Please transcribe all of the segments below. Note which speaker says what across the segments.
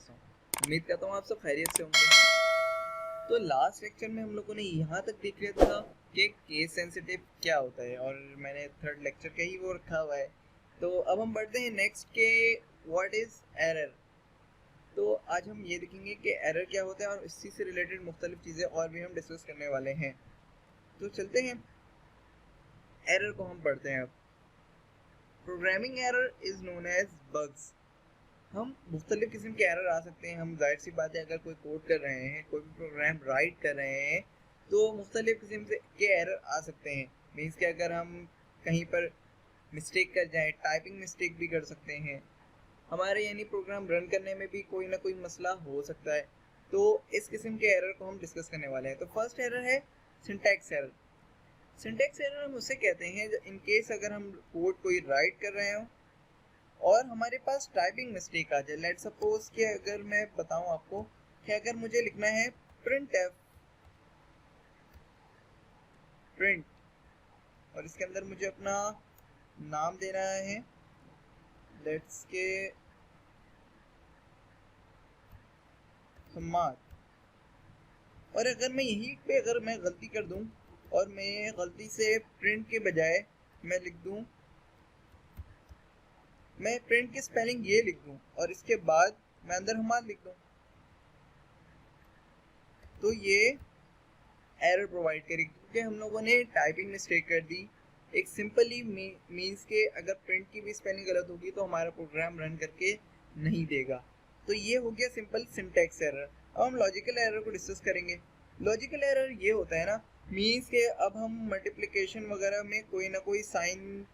Speaker 1: दोस्तों, उम्मीद करता हूँ आप सब खैरियत से होंगे। तो लास्ट लेक्चर में हम लोगों ने यहाँ तक देख लिया था कि केस सेंसिटिव क्या होता है और मैंने थर्ड लेक्चर का ही वो रखा हुआ है। तो अब हम बढ़ते हैं नेक्स्ट के व्हाट इज़ एरर। तो आज हम ये देखेंगे कि एरर क्या होता है और इसी से रिलेटेड मुख्तलिफ चीज़ें और भी हम डिस्कस करने वाले हैं। तो चलते हैं, एरर को हम पढ़ते हैं। अब programming error is known as bugs. हम मुख्तलिफ किस्म के एरर आ सकते हैं। हम जाहिर सी बात है, अगर कोई कोड कर रहे हैं, कोई भी प्रोग्राम राइट कर रहे हैं, तो मुख्तलिफ किस्म से के एरर आ सकते हैं। मीन्स कि अगर हम कहीं पर मिस्टेक कर जाएं, टाइपिंग मिस्टेक भी कर सकते हैं, हमारे यानी प्रोग्राम रन करने में भी कोई ना कोई मसला हो सकता है। तो इस किस्म के एरर को हम डिस्कस करने वाले हैं। तो फर्स्ट एरर है सिंटैक्स एरर। सिंटैक्स एरर हम उसे कहते हैं इन केस अगर हम कोड कोई राइट कर रहे हो और हमारे पास टाइपिंग मिस्टेक आ जाए। लेट सपोज कि अगर मैं बताऊं आपको कि अगर मुझे लिखना है प्रिंट एफ प्रिंट और इसके अंदर मुझे अपना नाम देना है, लेट्स के सम्माद, और अगर मैं यहीं पे अगर मैं गलती कर दूं और मैं गलती से प्रिंट के बजाय मैं लिख दूं, मैं प्रिंट की स्पेलिंग ये लिख दूं और इसके बाद मैं अंदर हमाद लिख दूं, तो ये एरर प्रोवाइड करेगी क्योंकि हम लोगों ने टाइपिंग मिस्टेक कर दी। एक सिंपली मीन्स के अगर प्रिंट की भी स्पेलिंग गलत होगी तो हमारा प्रोग्राम रन करके नहीं देगा। तो ये हो गया सिंपल सिंटैक्स एरर। अब हम लॉजिकल एरर को डिस्कस करेंगे। लॉजिकल एरर ये होता है ना, मीन्स के अब हम मल्टीप्लिकेशन वगैरह में कोई ना कोई साइन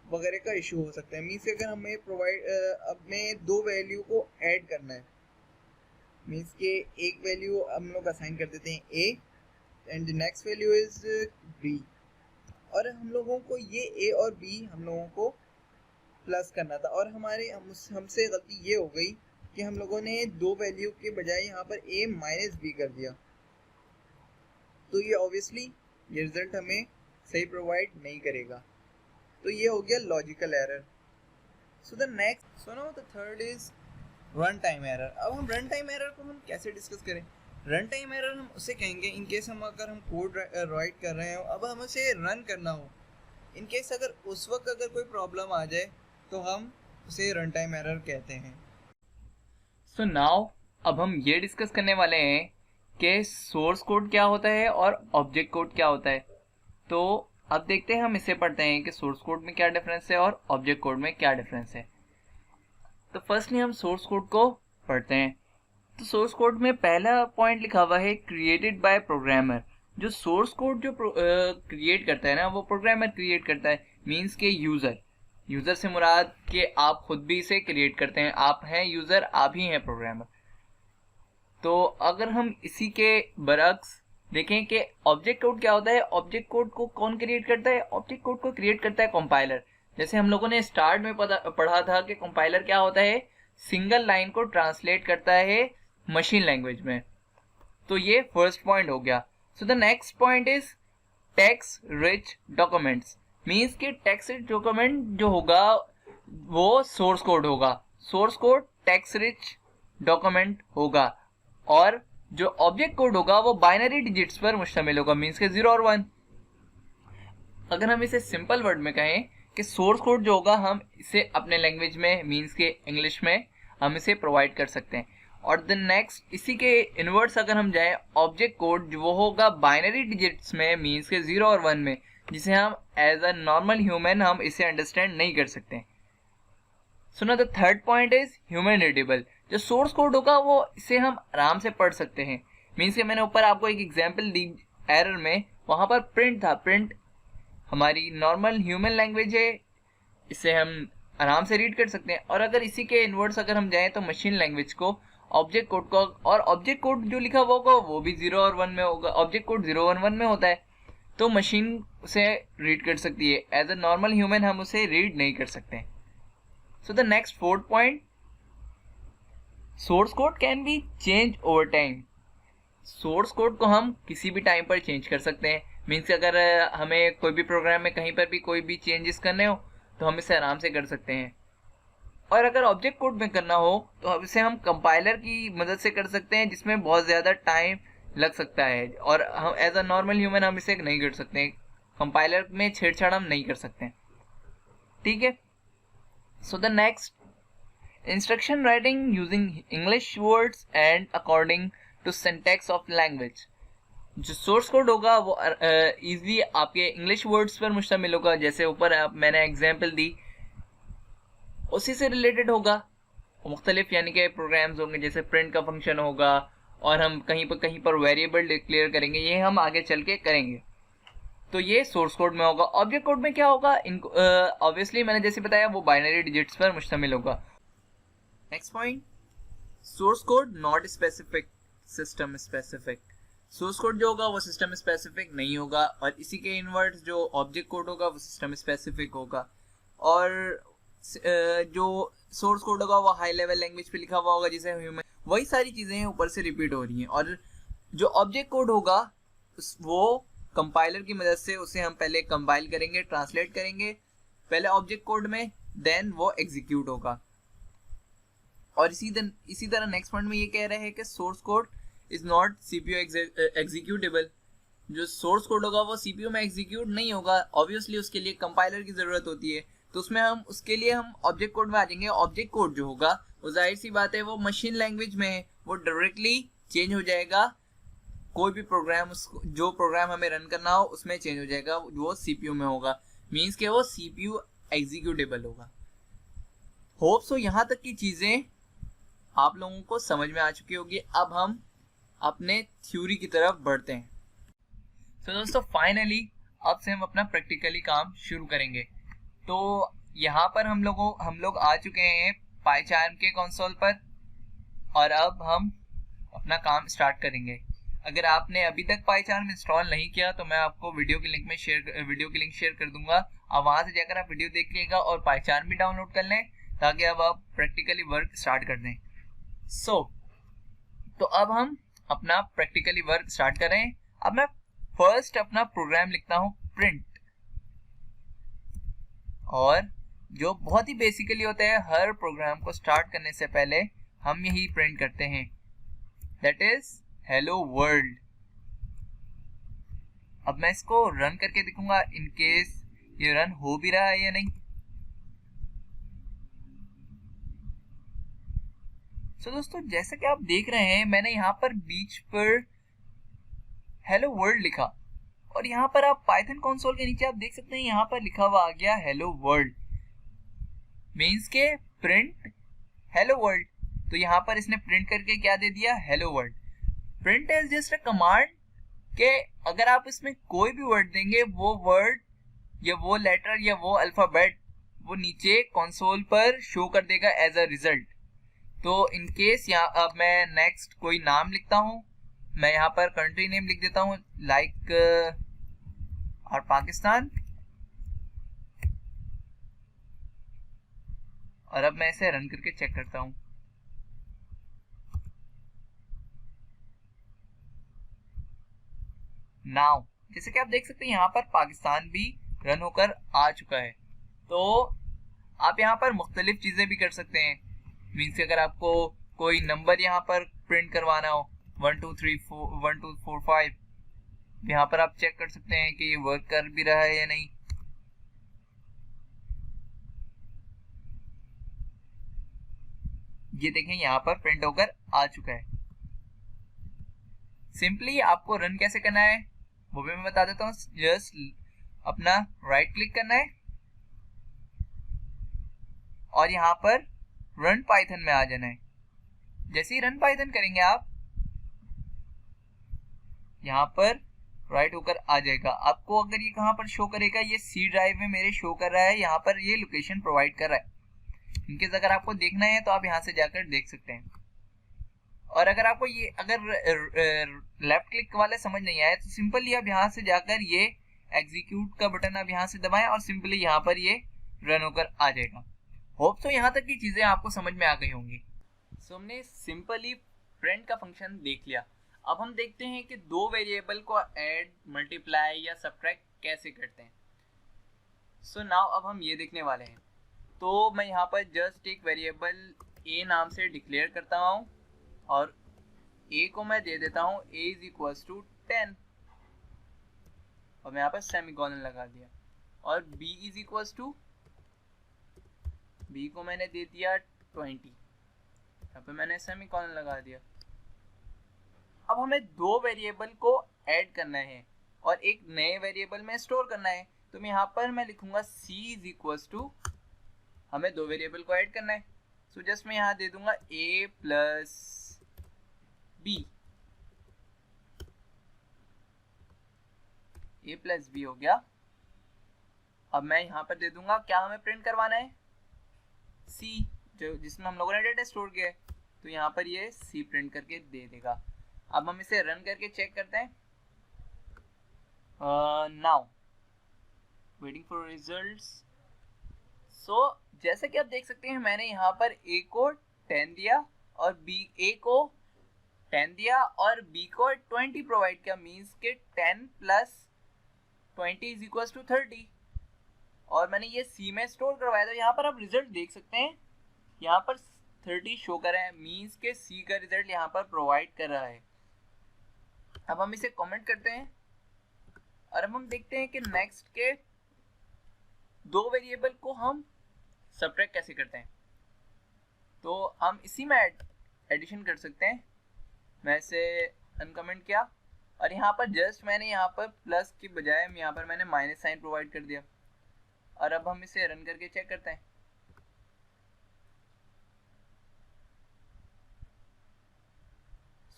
Speaker 1: वगैरह का इशू हो सकता है। मीन्स अगर हमें अब में दो वैल्यू को ऐड करना है, मीन्स के एक वैल्यू हम लोग असाइन कर देते हैं a and the next value is b, और हम लोगों को ये ए और बी हम लोगों को प्लस करना था और हमसे गलती ये हो गई कि हम लोगों ने दो वैल्यू के बजाय यहाँ पर ए माइनस बी कर दिया। तो ये ऑब्वियसली ये रिजल्ट हमें सही प्रोवाइड नहीं करेगा। तो ये हो गया logical error. So the next, so now the third is run time error. अब हम रन टाइम एरर को हम कैसे डिस्कस करें। रन टाइम एरर हम उसे कहेंगे इन केस अगर हम कोड राइट कर रहे हो, अब हम उसे रन करना हो, इन केस अगर उस वक्त अगर कोई प्रॉब्लम आ जाए तो हम उसे रन टाइम एरर कहते हैं।
Speaker 2: सो नाउ अब हम ये डिस्कस करने वाले हैं कि सोर्स कोड क्या होता है और ऑब्जेक्ट कोड क्या होता है। तो अब देखते हैं, हम इसे पढ़ते हैं कि सोर्स कोड में क्या डिफरेंस है और ऑब्जेक्ट कोड में क्या डिफरेंस है। तो फर्स्टली हम सोर्स कोड को पढ़ते हैं। तो सोर्स कोड में पहला पॉइंट लिखा हुआ है क्रिएटेड बाय प्रोग्रामर। जो सोर्स कोड जो क्रिएट करता है ना, वो प्रोग्रामर क्रिएट करता है। मींस के यूजर से मुराद कि आप खुद भी इसे क्रिएट करते हैं, आप हैं यूजर, आप ही हैं प्रोग्रामर। तो अगर हम इसी के बरक्स देखें कि ऑब्जेक्ट कोड क्या होता है, ऑब्जेक्ट कोड को कौन क्रिएट करता है। ऑब्जेक्ट कोड को क्रिएट करता है कंपाइलर। जैसे हम लोगों ने स्टार्ट में पढ़ा था कि कंपाइलर क्या होता है, सिंगल लाइन को ट्रांसलेट करता है मशीन लैंग्वेज में। तो ये फर्स्ट पॉइंट हो गया। सो the next point is text rich documents. Means कि टेक्स्ट रिच डॉक्यूमेंट जो होगा वो सोर्स कोड होगा। Source code text rich document होगा और जो ऑब्जेक्ट कोड होगा वो बाइनरी डिजिट्स पर मुश्तमिल होगा, मींस के 0 और 1। अगर हम इसे सिंपल वर्ड में कहें कि सोर्स कोड जो होगा हम इसे अपने लैंग्वेज में, मींस के इंग्लिश में, हम इसे प्रोवाइड कर सकते हैं। और द नेक्स्ट इसी के इनवर्स अगर हम जाएं, ऑब्जेक्ट कोड जो वो होगा बाइनरी डिजिट्स में, मींस के 0 और 1 में, जिसे हम एज अ नॉर्मल ह्यूमन हम इसे अंडरस्टैंड नहीं कर सकते। So now the third point is human readable. जो सोर्स कोड होगा वो इसे हम आराम से पढ़ सकते हैं। मीन्स के मैंने ऊपर आपको एक एग्जांपल दी एरर में, वहां पर प्रिंट था। प्रिंट हमारी नॉर्मल ह्यूमन लैंग्वेज है, इसे हम आराम से रीड कर सकते हैं। और अगर इसी के इनवर्स अगर हम जाएं तो मशीन लैंग्वेज को, ऑब्जेक्ट कोड को, और ऑब्जेक्ट कोड जो लिखा हुआ होगा वो भी 0 और 1 में होगा। ऑब्जेक्ट कोड 0 और 1 में होता है, तो मशीन उसे रीड कर सकती है। एज अ नॉर्मल ह्यूमन हम उसे रीड नहीं कर सकते। सो the next fourth point, source code can be change over time. Source code को हम किसी भी टाइम पर चेंज कर सकते हैं। मीन्स अगर हमें कोई भी प्रोग्राम में कहीं पर भी कोई भी चेंजेस करने हो तो हम इसे आराम से कर सकते हैं। और अगर ऑब्जेक्ट कोड में करना हो तो अब इसे हम कंपाइलर की मदद से कर सकते हैं, जिसमें बहुत ज़्यादा टाइम लग सकता है और हम एज अ नॉर्मल ह्यूमन हम इसे नहीं कर सकते, कंपाइलर में छेड़छाड़ हम नहीं कर सकते, ठीक है। So the next, instruction writing using English words and according to syntax of language. जो सोर्स कोड होगा वो इजीली आपके इंग्लिश वर्ड्स पर मुश्तमिल होगा, जैसे ऊपर मैंने एग्जांपल दी उसी से रिलेटेड होगा। मुख्तलिफ यानी कि प्रोग्राम्स होंगे, जैसे प्रिंट का फंक्शन होगा और हम कहीं पर वेरिएबल डिक्लेयर करेंगे, ये हम आगे चल के करेंगे। तो ये सोर्स कोड में होगा। ऑब्जेक्ट कोड में क्या होगा, इनको ऑब्वियसली मैंने जैसे बताया वो बाइनरी डिजिट्स पर मुश्तमिल होगा। Next point, source code not specific, system specific. Source code जो होगा वो सिस्टम स्पेसिफिक नहीं होगा, और इसी के इनवर्स जो ऑब्जेक्ट कोड होगा वो सिस्टम स्पेसिफिक होगा। और जो सोर्स कोड होगा वो हाई लेवल लैंग्वेज पे लिखा हुआ होगा, जैसे ह्यूमन, वही सारी चीजें ऊपर से रिपीट हो रही हैं। और जो ऑब्जेक्ट कोड होगा वो कंपाइलर की मदद से उसे हम पहले कंपाइल करेंगे, ट्रांसलेट करेंगे पहले ऑब्जेक्ट कोड में, देन वो एग्जीक्यूट होगा। और इसी तरह नेक्स्ट पॉइंट में ये कह रहे हैं कि source code is not CPU executable. जो सोर्स कोड होगा वो सीपीयू में एग्जीक्यूट नहीं होगा, ऑब्वियसली उसके लिए कंपाइलर की जरूरत होती है। तो उसके लिए हम ऑब्जेक्ट कोड में आ जाएंगे। ऑब्जेक्ट कोड जो होगा वो जाहिर सी बात है वो मशीन लैंग्वेज में है, वो डायरेक्टली चेंज हो जाएगा। कोई भी प्रोग्राम, जो प्रोग्राम हमें रन करना हो उसमें चेंज हो जाएगा, वो सीपीयू में होगा, मीन्स के वो सीपीयू एग्जीक्यूटेबल होगा। होप सो यहाँ तक की चीजें आप लोगों को समझ में आ चुकी होगी। अब हम अपने थ्योरी की तरफ बढ़ते हैं। तो दोस्तों फाइनली अब से हम अपना प्रैक्टिकली काम शुरू करेंगे। तो यहाँ पर हम लोग आ चुके हैं पाइचार्म के कंसोल पर, और अब हम अपना काम स्टार्ट करेंगे। अगर आपने अभी तक पाइचार्म इंस्टॉल नहीं किया तो मैं आपको वीडियो की लिंक शेयर कर दूंगा। अब वहां से जाकर आप वीडियो देख लीजिएगा और पाइचार्म भी डाउनलोड कर लें, ताकि अब आप प्रैक्टिकली वर्क स्टार्ट कर दें। तो अब हम अपना प्रैक्टिकली वर्क स्टार्ट करें। अब मैं फर्स्ट अपना प्रोग्राम लिखता हूँ प्रिंट, और जो बहुत ही बेसिकली होता है, हर प्रोग्राम को स्टार्ट करने से पहले हम यही प्रिंट करते हैं, दैट इज हेलो वर्ल्ड। अब मैं इसको रन करके दिखूंगा इन केस ये रन हो भी रहा है या नहीं। सो दोस्तों जैसा कि आप देख रहे हैं, मैंने यहाँ पर बीच पर हेलो वर्ल्ड लिखा, और यहाँ पर आप पाइथन कंसोल के नीचे आप देख सकते हैं यहाँ पर लिखा हुआ आ गया हेलो वर्ल्ड, मीन्स के प्रिंट हेलो वर्ल्ड। तो यहाँ पर इसने प्रिंट करके क्या दे दिया, hello world. Print is just a command के अगर आप इसमें कोई भी वर्ड देंगे, वो वर्ड या वो लेटर या वो अल्फाबेट वो नीचे कंसोल पर शो कर देगा एज अ रिजल्ट। तो इन केस यहाँ अब मैं नेक्स्ट कोई नाम लिखता हूँ, मैं यहाँ पर कंट्री नेम लिख देता हूँ लाइक और पाकिस्तान, और अब मैं इसे रन करके चेक करता हूँ। नाउ जैसे कि आप देख सकते हैं यहाँ पर पाकिस्तान भी रन होकर आ चुका है। तो आप यहाँ पर मुख्तलिफ चीजें भी कर सकते हैं, मीन्स अगर आपको कोई नंबर यहाँ पर प्रिंट करवाना हो 1 2 3 4 1 2 4 5, यहाँ पर आप चेक कर सकते हैं कि ये वर्क कर भी रहा है या नहीं। ये देखें यहाँ पर प्रिंट होकर आ चुका है। सिंपली आपको रन कैसे करना है वो भी मैं बता देता हूँ। जस्ट अपना राइट क्लिक करना है और यहाँ पर रन पाइथन में आ जाना है। जैसे ही रन पाइथन करेंगे आप, यहाँ पर राइट होकर आ जाएगा। आपको अगर ये कहाँ पर शो करेगा, ये सी ड्राइव में मेरे शो कर रहा है, यहाँ पर ये लोकेशन प्रोवाइड कर रहा है। इनकेस अगर आपको देखना है तो आप यहाँ से जाकर देख सकते हैं। और अगर आपको ये लेफ्ट क्लिक वाले समझ नहीं आया तो सिंपली आप यहाँ से जाकर ये एग्जीक्यूट का बटन आप यहाँ से दबाएं और सिंपली यहाँ पर ये रन होकर आ जाएगा। होप तो यहाँ तक की चीजें आपको समझ में आ गई होंगी। सो हमने सिंपली प्रिंट का फंक्शन देख लिया। अब हम देखते हैं कि दो वेरिएबल को ऐड, मल्टीप्लाई या सब्ट्रैक्ट कैसे करते हैं। सो नाउ अब हम ये देखने वाले हैं तो मैं यहाँ पर जस्ट एक वेरिएबल a नाम से डिक्लेयर करता हूँ और a को मैं दे देता हूँ a इज इक्वल टू 10 और मैं यहाँ पर सेमीकोलन लगा दिया, और b is equal to, b को मैंने दे दिया 20, यहाँ पे मैंने सेमीकोलन लगा दिया। अब हमें दो वेरिएबल को ऐड करना है और एक नए वेरिएबल में स्टोर करना है, तो मैं यहाँ पर मैं लिखूंगा c इज इक्वल टू, हमें दो वेरिएबल को ऐड करना है, सो जस्ट मैं यहाँ दे दूंगा a plus b, a plus b हो गया। अब मैं यहाँ पर दे दूंगा क्या हमें प्रिंट करवाना है, c, जो जिसमें हम लोगों ने डेटा स्टोर किया है, तो यहाँ पर ये c प्रिंट करके दे देगा। अब हम इसे रन करके चेक करते हैं। Now waiting for results. So जैसे कि आप देख सकते हैं मैंने यहाँ पर a को 10 दिया और a को 10 दिया और b को 20 प्रोवाइड किया, मीन्स के 10 प्लस 20 इज इक्वल टू 30, और मैंने ये c में स्टोर करवाया। तो यहाँ पर आप रिजल्ट देख सकते हैं, यहाँ पर 30 शो कर रहा है, मीन्स के c का रिजल्ट यहाँ पर प्रोवाइड कर रहा है। अब हम इसे कमेंट करते हैं और अब हम देखते हैं कि नेक्स्ट के दो वेरिएबल को हम सबट्रैक्ट कैसे करते हैं। तो हम इसी में एडिशन कर सकते हैं। मैं इसे अनकमेंट किया और यहाँ पर जस्ट मैंने यहाँ पर प्लस की बजाय यहाँ पर मैंने माइनस साइन प्रोवाइड कर दिया, और अब हम इसे रन करके चेक करते हैं।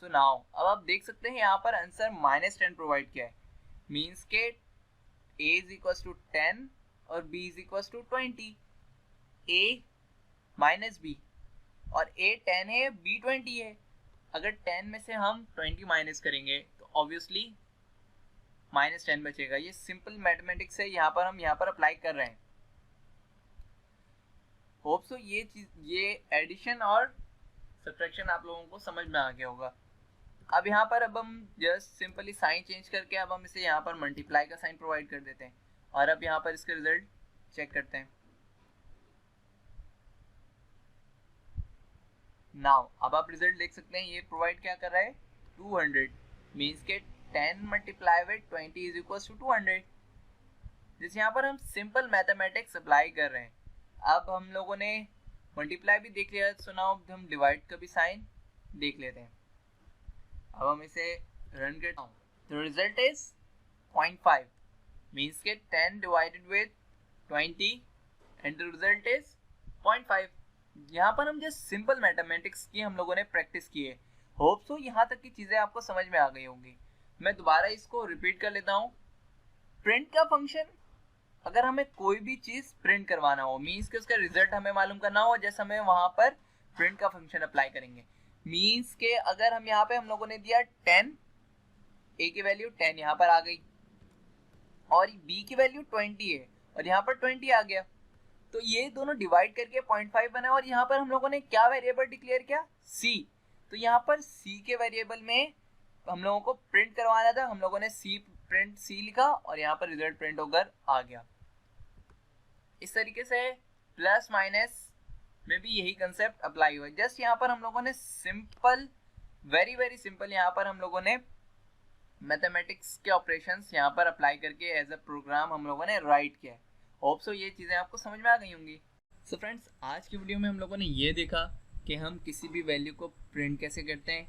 Speaker 2: सो नाउ अब आप देख सकते हैं यहाँ पर आंसर -10 प्रोवाइड किया है, मीन्स के a इज इक्वल टू 10 और b is equal to 20, a minus b, और a 10 है b 20 है। अगर 10 में से हम 20 माइनस करेंगे तो ऑब्वियसली -10 बचेगा। ये सिंपल मैथमेटिक्स है, यहाँ पर हम यहाँ पर अप्लाई कर रहे हैं। होप सो ये चीज, ये एडिशन और सब्ट्रैक्शन आप लोगों को समझ में आ गया होगा। अब यहाँ पर अब हम जस्ट सिंपली साइन चेंज करके अब हम इसे यहाँ पर मल्टीप्लाई का साइन प्रोवाइड कर देते हैं, और अब यहाँ पर इसका रिजल्ट चेक करते हैं। नाउ अब आप रिजल्ट देख सकते हैं, ये प्रोवाइड क्या कर रहा है 200, मीन्स के 10 multiply with 20 is equal to 200। जिस यहाँ पर हम सिंपल मैथमेटिक्स अप्लाई कर रहे हैं। अब हम लोगों ने मल्टीप्लाई भी देख लिया, सो नाउ हम डिवाइड का भी साइन देख लेते हैं। अब हम इसे रन करते हैं, द रिजल्ट इज 0.5, मीन्स के 10 divided with 20 and the result is 0.5। यहाँ पर हम जस्ट सिंपल मैथमेटिक्स की हम लोगों ने प्रैक्टिस की है। होप सो यहाँ तक की चीज़ें आपको समझ में आ गई होंगी। मैं दोबारा इसको रिपीट कर लेता हूँ। प्रिंट का फंक्शन, अगर हमें कोई भी चीज़ प्रिंट करवाना हो, मीन्स के उसका रिजल्ट हमें मालूम करना हो, जैसे हमें वहाँ पर प्रिंट का फंक्शन अप्लाई करेंगे। मीन्स के अगर हम यहाँ पे हम लोगों ने दिया 10, a की वैल्यू 10 यहाँ पर आ गई, और b की वैल्यू 20 है और यहाँ पर 20 आ गया, तो ये दोनों डिवाइड करके 0.5 बना, और यहाँ पर हम लोगों ने क्या वेरिएबल डिक्लेयर किया, c। तो यहाँ पर c के वेरिएबल में हम लोगों को प्रिंट करवाना था, हम लोगों ने c प्रिंट c लिखा और यहाँ पर रिजल्ट प्रिंट होकर आ गया। इस तरीके से प्लस माइनस में भी यही कंसेप्ट अप्लाई हुआ। जस्ट यहाँ पर हम लोगों ने सिंपल, वेरी सिंपल यहाँ पर हम लोगों ने मैथमेटिक्स के ऑपरेशंस यहाँ पर अप्लाई करके एज अ प्रोग्राम हम लोगों ने राइट किया है। होप सो ये चीज़ें आपको समझ में आ गई होंगी। सो फ्रेंड्स, आज की वीडियो में हम लोगों ने ये देखा कि हम किसी भी वैल्यू को प्रिंट कैसे करते हैं,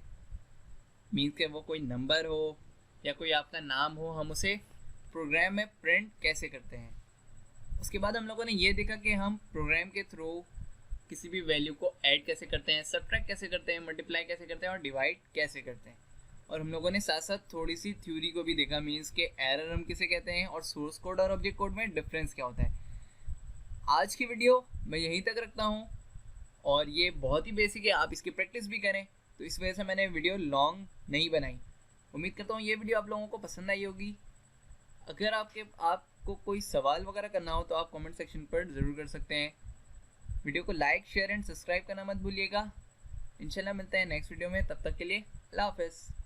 Speaker 2: मीन्स के वो कोई नंबर हो या कोई आपका नाम हो, हम उसे प्रोग्राम में प्रिंट कैसे करते हैं। उसके बाद हम लोगों ने ये देखा कि हम प्रोग्राम के थ्रू किसी भी वैल्यू को ऐड कैसे करते हैं, सबट्रैक्ट कैसे करते हैं, मल्टीप्लाई कैसे करते हैं और डिवाइड कैसे करते हैं। और हम लोगों ने साथ साथ थोड़ी सी थ्योरी को भी देखा, मीन्स के एरर हम किसे कहते हैं और सोर्स कोड और ऑब्जेक्ट कोड में डिफरेंस क्या होता है। आज की वीडियो मैं यहीं तक रखता हूँ, और ये बहुत ही बेसिक है, आप इसकी प्रैक्टिस भी करें, तो इस वजह से मैंने वीडियो लॉन्ग नहीं बनाई। उम्मीद करता हूँ ये वीडियो आप लोगों को पसंद आई होगी। अगर आपको कोई सवाल वगैरह करना हो तो आप कमेंट सेक्शन पर ज़रूर कर सकते हैं। वीडियो को लाइक, शेयर एंड सब्सक्राइब करना मत भूलिएगा। इंशाल्लाह मिलते हैं नेक्स्ट वीडियो में, तब तक के लिए अल्लाह हाफ़िज़।